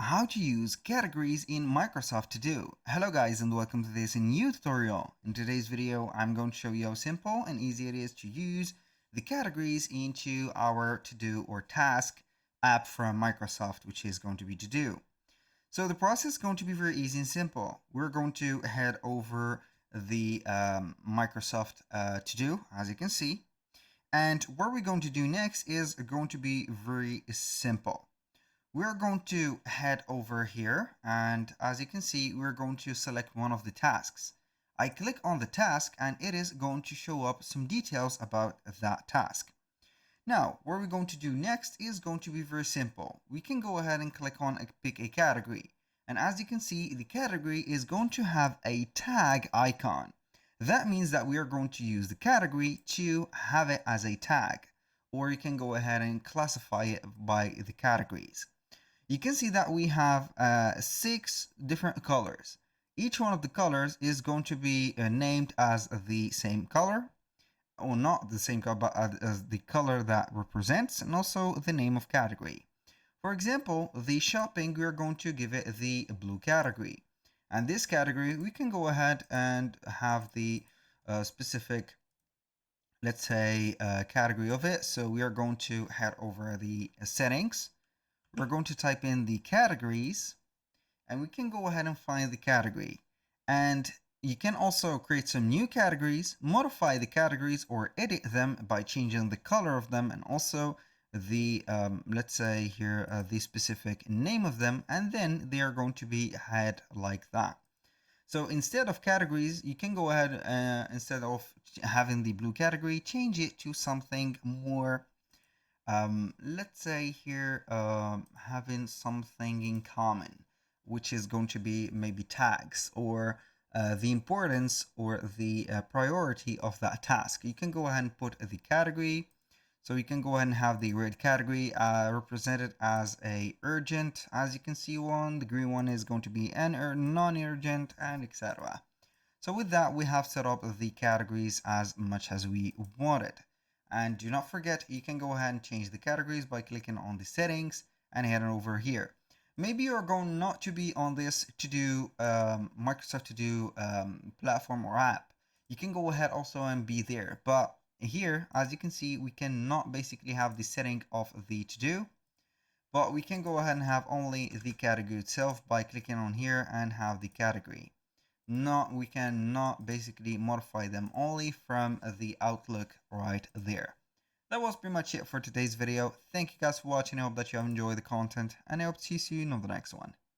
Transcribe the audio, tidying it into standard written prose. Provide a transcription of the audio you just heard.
how to use categories in Microsoft To Do. Hello guys and welcome to this new tutorial. In today's video, I'm going to show you how simple and easy it is to use the categories into our To Do or Task app from Microsoft, which is going to be To Do. So the process is going to be very easy and simple. We're going to head over the Microsoft To Do, as you can see. And what we're going to do next is going to be very simple. We're going to head over here, and as you can see, we're going to select one of the tasks. I click on the task and it is going to show up some details about that task. Now, what we're going to do next is going to be very simple. We can go ahead and click on pick a category. And as you can see, the category is going to have a tag icon. That means that we are going to use the category to have it as a tag, or you can go ahead and classify it by the categories. You can see that we have 6 different colors. Each one of the colors is going to be named as the same color, or not the same color, but as the color that represents, and also the name of category. For example, the shopping, we are going to give it the blue category. And this category, we can go ahead and have the specific, let's say, category of it. So we are going to head over the settings. We're going to type in the categories, and we can go ahead and find the category. And you can also create some new categories, modify the categories, or edit them by changing the color of them, and also the let's say here the specific name of them, and then they are going to be had like that. So instead of categories, you can go ahead instead of having the blue category, change it to something more let's say here having something in common, which is going to be maybe tags, or the importance or the priority of that task. You can go ahead and put the category. So you can go ahead and have the red category represented as a urgent, as you can see one. The green one is going to be an non-urgent, and etc. So with that, we have set up the categories as much as we wanted. And do not forget, you can go ahead and change the categories by clicking on the settings and heading over here. Maybe you're going not to be on this To Do Microsoft To Do platform or app. You can go ahead also and be there. But here, as you can see, we cannot basically have the setting of the To Do. But we can go ahead and have only the category itself by clicking on here and have the category. We cannot basically modify them, only from the Outlook right there. That was pretty much it for today's video. Thank you guys for watching. I hope that you have enjoyed the content, and I hope to see you in the next one.